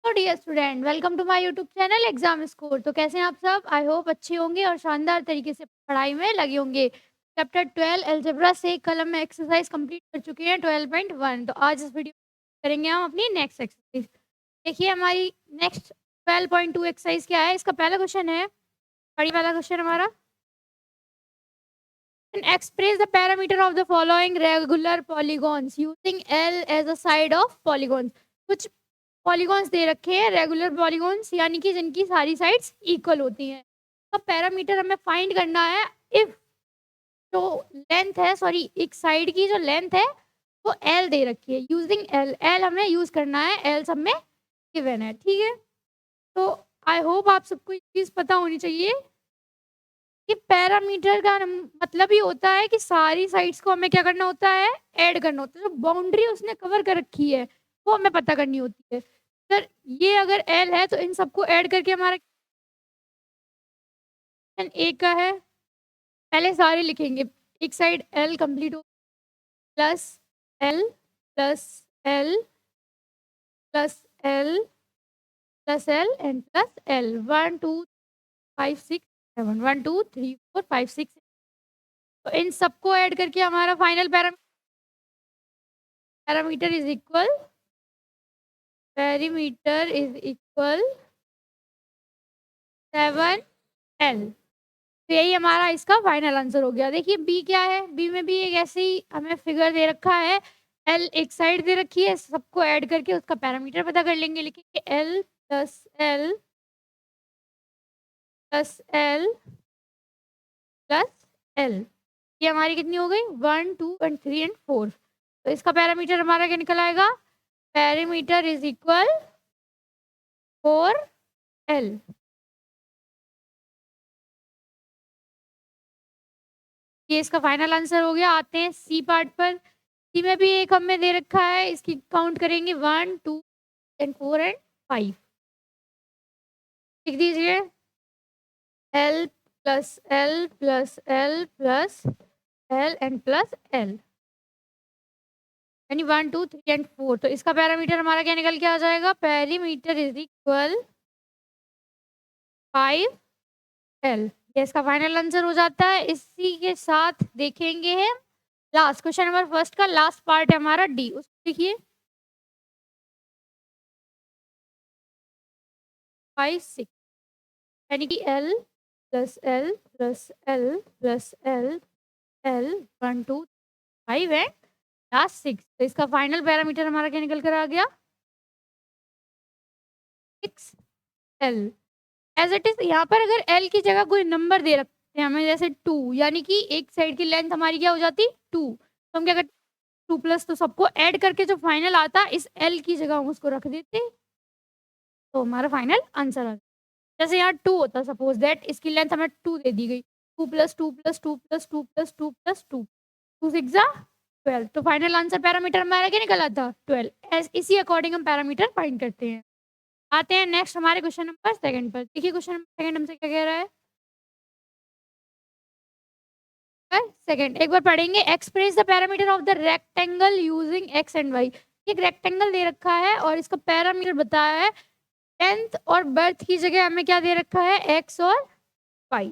तो dear student, welcome to my YouTube channel exam score. तो कैसे हैं आप सब? आई होप अच्छे होंगे और शानदार तरीके से पढ़ाई में लगे होंगे। चैप्टर 12 अलजेब्रा से कलम में एक्सरसाइज कंप्लीट कर चुके हैं 12.1। तो आज इस वीडियो में करेंगे हम अपनी नेक्स्ट एक्सरसाइज। देखिए हमारी नेक्स्ट 12.2 एक्सरसाइज क्या है। इसका पहला क्वेश्चन है, पढ़िए पहला क्वेश्चन हमारा। Express the parameter of the following regular polygons using L as a side of polygons। कुछ पॉलीगॉन्स दे रखे हैं, रेगुलर पॉलीगॉन्स, यानी कि जिनकी सारी साइड्स इक्वल होती हैं। तो पैरामीटर हमें फाइंड करना है इफ जो लेंथ है, सॉरी एक साइड की जो लेंथ है वो एल दे रखी है। यूजिंग एल, एल हमें यूज करना है, एल सब में गिवन है। ठीक है, तो आई होप आप सबको ये चीज़ पता होनी चाहिए कि पैरामीटर का मतलब ही होता है कि सारी साइड्स को हमें क्या करना होता है, ऐड करना होता है। जो बाउंड्री उसने कवर कर रखी है वो हमें पता करनी होती है। सर ये अगर एल है तो इन सबको ऐड करके हमारा ए का है, पहले सारे लिखेंगे। एक साइड एल कंप्लीट हो, plus L plus L plus L plus L and plus L. 1 2 5 6 7, 1 2 3 4 5 6। तो इन सबको ऐड करके हमारा final parameter is equal, perimeter is equal 7L। तो यही हमारा इसका फाइनल आंसर हो गया। देखिए बी क्या है, बी में भी एक ऐसे ही हमें फिगर दे रखा है, एल एक साइड दे रखी है, सबको ऐड करके उसका पैरामीटर पता कर लेंगे। लिखेंगे L plus L plus L plus L. ये हमारी कितनी हो गई, 1 2 एंड 3 एंड 4। तो इसका पैरामीटर हमारा क्या निकल आएगा, पैरामीटर इज इक्वल 4L। ये इसका फाइनल आंसर हो गया। आते हैं सी पार्ट पर। सी में भी एक हमें दे रखा है, इसकी काउंट करेंगे 1 2 एंड 4 एंड 5। लिख दीजिए L plus L plus L plus L and plus L, यानी 1 2 3 एंड 4। तो इसका पैरामीटर हमारा क्या निकल के आ जाएगा, पैरीमीटर इज इक्वल 5L। ये इसका फाइनल आंसर हो जाता है। इसी के साथ देखेंगे हम लास्ट क्वेश्चन नंबर फर्स्ट का लास्ट पार्ट है हमारा डी। उसको देखिए 5 6, यानी कि L plus L plus L plus L L 1 2 5 and last 6। तो इसका फाइनल पैरामीटर हमारा क्या निकल कर आ गया, 6L। एज इट इज यहाँ पर अगर एल की जगह कोई नंबर दे रखते हैं हमें, जैसे 2, यानी कि एक साइड की लेंथ हमारी क्या हो जाती 2, तो हम क्या करते 2 प्लस, तो सबको ऐड करके जो फाइनल आता इस एल की जगह हम उसको रख देते, तो हमारा फाइनल आंसर आ जाता। जैसे यहाँ 2 होता, सपोज दैट इसकी लेंथ हमें 2 दे दी गई, 2 plus 2 plus 2 plus 2 plus 2 plus 2, 2 6 जा 12। तो फाइनल आंसर पैरामीटर हमारा क्या निकला था, 12। इसी अकॉर्डिंग हम पैरामीटर फाइंड करते हैं। आते हैं नेक्स्ट हमारे क्वेश्चन नंबर सेकंड पर। देखिए क्वेश्चन नंबर सेकंड हमसे क्या कह रहा है, सेकंड एक बार पढ़ेंगे। Express the parameter of the rectangle using x and y. एक रेक्टेंगल दे रखा है और इसका पैरामीटर बताया है, लेंथ और बर्थ की जगह हमें क्या दे रखा है, एक्स और वाई।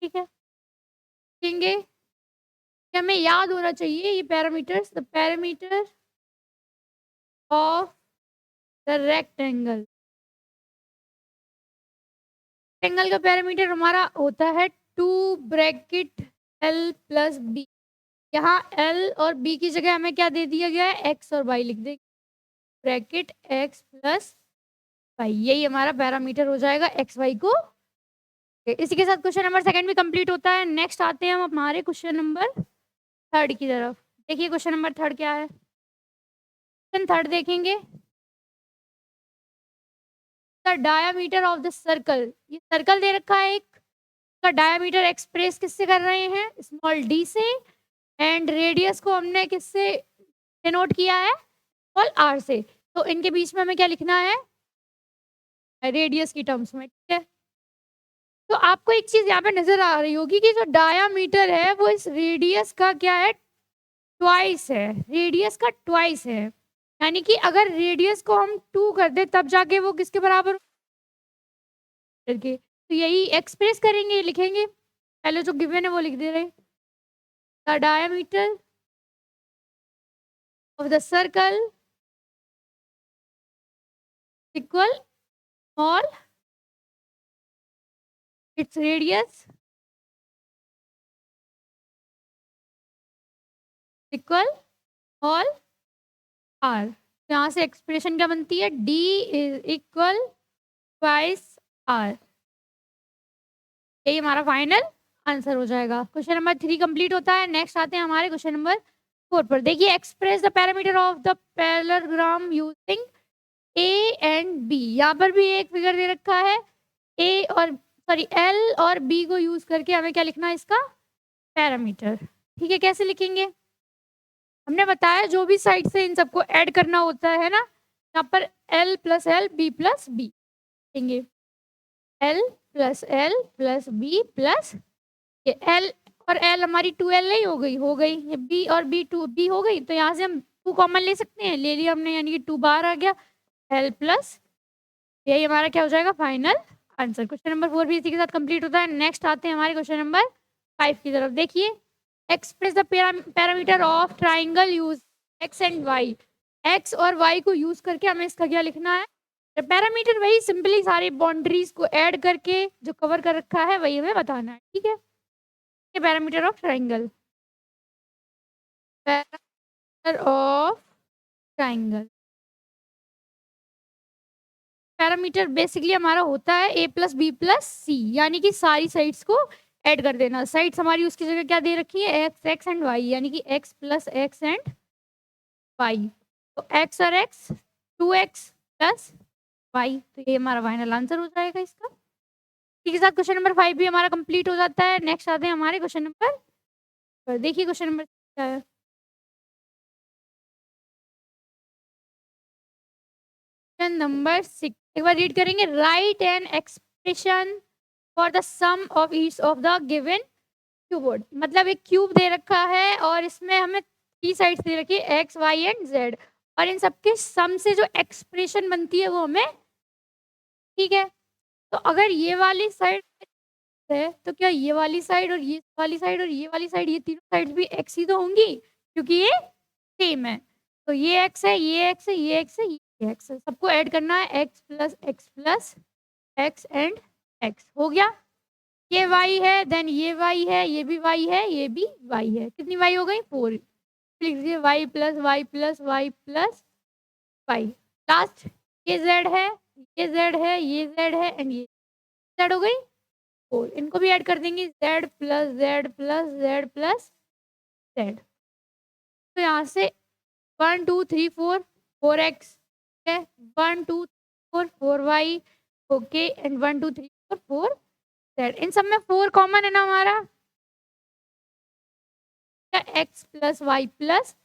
ठीक है, देखेंगे कि हमें याद होना चाहिए ये parameters. The parameter of the rectangle, rectangle का पैरामीटर हमारा होता है 2 ब्रैकेट एल प्लस बी। यहाँ एल और बी की जगह हमें क्या दे दिया गया है, एक्स और वाई लिख देंगे, ब्रैकेट एक्स प्लस वाई। यही हमारा पैरामीटर हो जाएगा एक्स वाई को। इसी के साथ क्वेश्चन नंबर सेकंड भी कंप्लीट होता है। नेक्स्ट आते हैं हम हमारे क्वेश्चन नंबर थर्ड की तरफ। देखिए क्वेश्चन नंबर थर्ड क्या है, क्वेश्चन थर्ड देखेंगे। The diameter of the circle, ये सर्कल दे रखा है एक, का डायामीटर एक्सप्रेस किससे कर रहे हैं, स्मॉल डी से, एंड रेडियस को हमने किससे डिनोट किया है, स्मॉल आर से। तो इनके बीच में हमें क्या लिखना है, रेडियस की टर्म्स में। ठीक है, तो आपको एक चीज यहाँ पे नजर आ रही होगी कि जो डायामीटर है वो इस रेडियस का क्या है, ट्वाइस है, रेडियस का ट्वाइस है। यानी कि अगर रेडियस को हम 2 कर दें तब जाके वो किसके बराबर करके, तो यही एक्सप्रेस करेंगे, लिखेंगे। पहले जो गिवन है वो लिख दे रहे हैं। The diameter of the circle equal small its radius equal small r. यहाँ से एक्सप्रेशन क्या बनती है, d is equal twice r. यही हमारा फाइनल आंसर हो जाएगा। क्वेश्चन नंबर 3 कंप्लीट होता है। नेक्स्ट आते हैं हमारे क्वेश्चन नंबर 4 पर। देखिए, express the parameter of the parallelogram using a and b. यहाँ पर भी एक फिगर दे रखा है, ए और सॉरी एल और बी को यूज करके हमें क्या लिखना है, इसका पैरामीटर। ठीक है, कैसे लिखेंगे? हमने बताया जो भी साइड से इन सबको ऐड करना होता है ना, यहाँ पर L plus L B plus B लेंगे। L plus L plus B plus ये एल और एल हमारी 2l नहीं हो गई ये बी और बी 2b हो गई, तो यहाँ से हम 2 कॉमन ले सकते हैं, ले लिया हमने, यानी कि 2 बाहर आ गया। एल प्लस यही हमारा क्या हो जाएगा, फाइनल आंसर। क्वेश्चन नंबर 4 भी इसी के साथ कंप्लीट होता है। नेक्स्ट आते हैं हमारे क्वेश्चन नंबर 5 की तरफ। देखिए, express the parameter of triangle use x and y. X और वाई को यूज करके हमें इसका क्या लिखना है, पैरामीटर। वही सिंपली सारी बाउंड्रीज को ऐड करके जो कवर कर रखा है वही हमें बताना है। ठीक है, parameter of triangle, parameter of triangle. Parameter basically हमारा होता है ए प्लस बी प्लस सी, यानी कि सारी साइड्स को ऐड कर देना। साइड्स हमारी उसकी जगह क्या दे रखी है, एक्स एक्स एंड वाई, यानी कि x plus x and y. तो एक्स और एक्स 2x प्लस वाई, तो ये हमारा फाइनल आंसर हो जाएगा इसका। इसी के साथ क्वेश्चन नंबर 5 भी हमारा कंप्लीट हो जाता है। नेक्स्ट आते हैं हमारे क्वेश्चन नंबर, देखिए क्वेश्चन नंबर क्या है। क्वेश्चन नंबर 6 एक बार रीड करेंगे। Write an expression for the sum of each of the given cuboid. मतलब एक क्यूब दे रखा है और इसमें हमें 3 साइड्स दे रखी है, एक्स वाई एंड जेड, और इन सबके सम से जो एक्सप्रेशन बनती है वो हमें, ठीक है। तो अगर ये वाली साइड है तो क्या ये वाली साइड और ये वाली साइड और ये वाली साइड, ये तीनों साइड्स भी एक्स ही तो होंगी, क्योंकि ये सेम है। तो ये एक्स है, ये एक्स है, ये एक्स है, ये एक्स है, सबको ऐड करना है, x plus x plus x and x हो गया। ये y है, देन ये y है, ये भी y है, ये भी y है। कितनी y हो गई, 4। लिख दीजिए y plus y plus y plus y। Last ये z है, ये z है, ये z है एंड ये z हो गई 4। इनको भी ऐड कर देंगे, z plus z plus z plus z। तो यहाँ से 1 2 3 4 4x है, 1 2 4 4y, ओके, एंड 1 2 3 4 4 z। इन सब में 4 कॉमन है ना हमारा, x plus y plus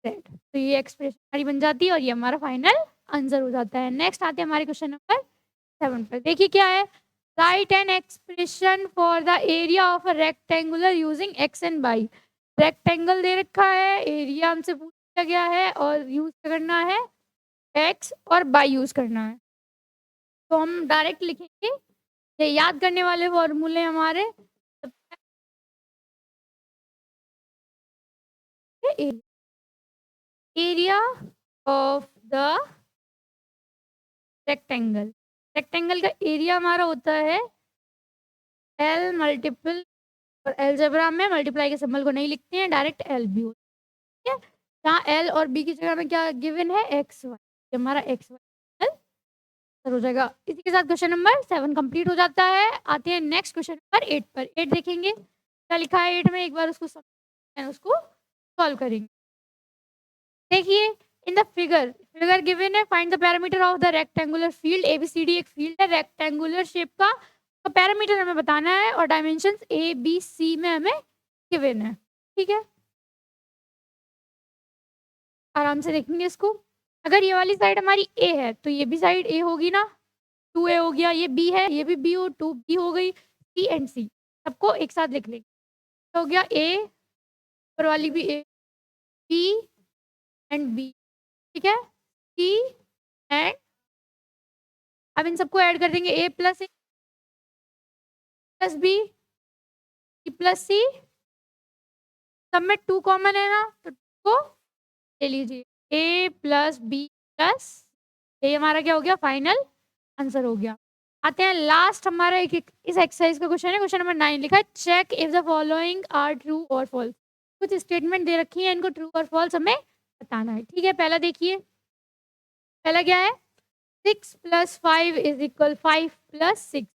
z. तो ये एक्सप्रेशन हमारी बन जाती है और ये हमारा फाइनल आंसर हो जाता है। नेक्स्ट आते हैं हमारे क्वेश्चन नंबर 7 पर। देखिए क्या है, write an expression for the area of a rectangular using x and y. Rectangle दे रखा है, एरिया हमसे पूछा गया है और यूज करना है एक्स और वाई यूज करना है। तो हम डायरेक्ट लिखेंगे, ये याद करने वाले फॉर्मूले हमारे area of the rectangle. Rectangle का एरिया हमारा होता है एल मल्टीपल, और अलजेब्रा में मल्टीप्लाई के सिंबल को नहीं लिखते हैं, डायरेक्ट एल बी होता है। जहाँ एल और बी की जगह में क्या गिवन है, एक्स वाई, हमारा एक्स वाई हो जाएगा। इसी के साथ क्वेश्चन नंबर 7 कंप्लीट हो जाता है। आते हैं नेक्स्ट क्वेश्चन नंबर 8 पर। 8 देखेंगे क्या लिखा है 8 में, एक बार उसको सॉल्व करेंगे। देखिए, इन द फिगर गिवन है, find the parameter of the rectangular field. ABCD एक फील्ड है रेक्टेंगुलर शेप का, तो पैरामीटर हमें बताना है और डायमेंशंस ए बी सी में हमें गिवन है। ठीक है, आराम से देखेंगे इसको। अगर ये वाली साइड हमारी ए है तो ये भी साइड ए होगी ना, 2a हो गया, ये बी है, ये भी बी हो, 2b हो गई, सी एंड सी सबको एक साथ लिख लेंगे। तो हो गया ए, ऊपर वाली भी ए, बी एंड बी, ठीक है, सी एंड अब इन सबको ऐड कर देंगे, ए प्लस बी प्लस सी, सब में 2 कॉमन है ना, तो 2 को ले लीजिए, ए प्लस बी प्लस, ये हमारा क्या हो गया, फाइनल आंसर हो गया। आते हैं लास्ट हमारा एक इस एक्सरसाइज का क्वेश्चन है, क्वेश्चन नंबर 9 लिखा है check if the following are true और फॉल्स। कुछ स्टेटमेंट दे रखी है, इनको ट्रू और फॉल्स हमें बताना है। ठीक है, पहला देखिए, पहला क्या है, 6 + 5 = 5 + 6।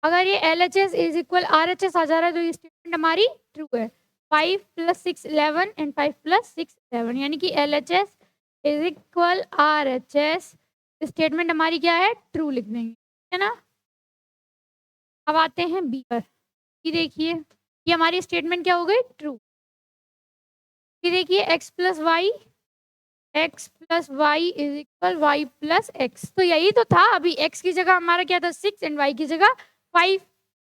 अगर ये LHS इज इक्वल RHS आ जा रहा है तो ये स्टेटमेंट हमारी ट्रू है। 5 + 6 11 एंड 5 + 6 7, यानी कि LHS is equal RHS, statement हमारी क्या है, ट्रू लिख देंगे, है ना। अब आते हैं बी पर, ये देखिए, ये हमारी स्टेटमेंट क्या हो गई, ट्रू। ये देखिए x + y = y + x, तो यही तो था। अभी x की जगह हमारा क्या था, 6 एंड y की जगह 5,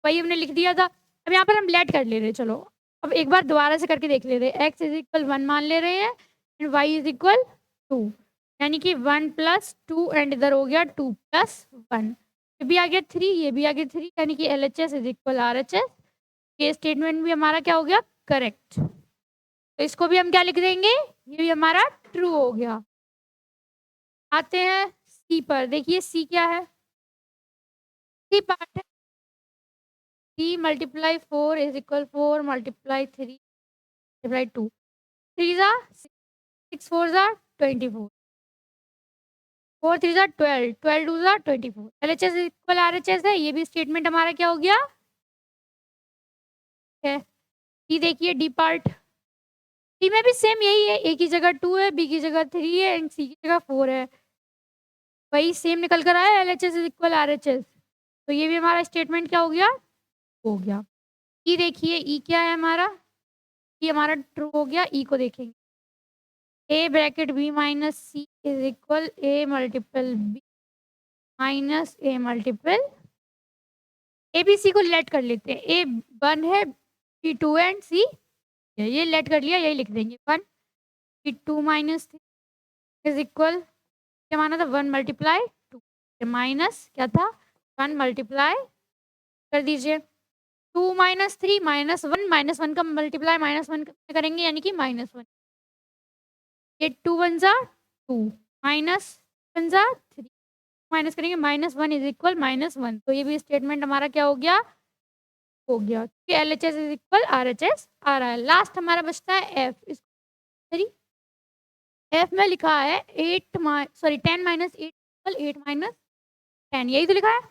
वही हमने लिख दिया था। अब यहाँ पर हम लेट कर ले रहे हैं, चलो अब एक बार दोबारा से करके देख ले रहे हैं। x = 1 मान ले रहे हैं एंड y = 2, यानी कि 1 + 2 एंड इधर हो गया 2 + 1, ये भी आ गया 3, ये भी आ गया 3, यानी कि LHS = RHS। ये स्टेटमेंट भी हमारा क्या हो गया, करेक्ट। तो इसको भी हम क्या लिख देंगे, ये भी हमारा ट्रू हो गया। आते हैं सी पर, देखिए सी क्या है, सी पार्ट है, सी × 4 = 4 × 3 × 2, 3 ज़ा 6 4 ज़ा 24, 4 3 ज़ा 12, 12 2 ज़ा 24, LHS = RHS है, ये भी स्टेटमेंट हमारा क्या हो गया है। डी देखिए, डी पार्ट, डी में भी सेम यही है, ए की जगह 2 है, बी की जगह 3 है एंड सी की जगह 4 है, वही सेम निकल कर आया, LHS = RHS, तो ये भी हमारा स्टेटमेंट क्या हो गया। ई देखिए, ई क्या है हमारा, ये हमारा ट्रू हो गया। ई को देखेंगे, a bracket b minus c is equal a multiple b minus a multiple a b c को लेट कर लेते हैं, ए 1 है, बी 2 एंड सी, ये लेट कर लिया, यही लिख देंगे 1, बी 2 माइनस 3 इज इक्वल, क्या माना था 1 × 2 माइनस क्या था 1 मल्टीप्लाई कर दीजिए, 2 - 3 -1 का मल्टीप्लाई -1 करेंगे यानी कि -1, ये 2 1 ज़ा 2 -1 ज़ा 3, माइनस करेंगे -1 इज इक्वल -1, तो ये भी स्टेटमेंट हमारा क्या हो गया, कि LHS इज इक्वल RHS आ रहा है। लास्ट हमारा बचता है F, सॉरी F में लिखा है 10 - 8 = 8 - 10, यही तो लिखा है,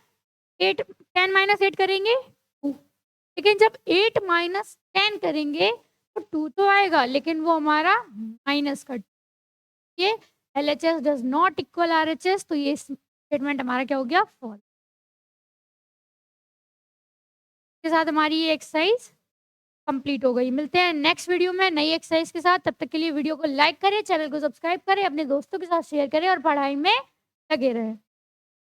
8 10 - 8 करेंगे 2, लेकिन जब 8 - 10 करेंगे तो 2 तो आएगा, लेकिन वो हमारा माइनस का, ये LHS does not equal RHS, तो ये स्टेटमेंट हमारा क्या हो गया, फॉल्स। के साथ हमारी ये एक्सरसाइज कंप्लीट हो गई। मिलते हैं नेक्स्ट वीडियो में नई एक्सरसाइज के साथ, तब तक के लिए वीडियो को लाइक करें, चैनल को सब्सक्राइब करें, अपने दोस्तों के साथ शेयर करें और पढ़ाई में लगे रहें।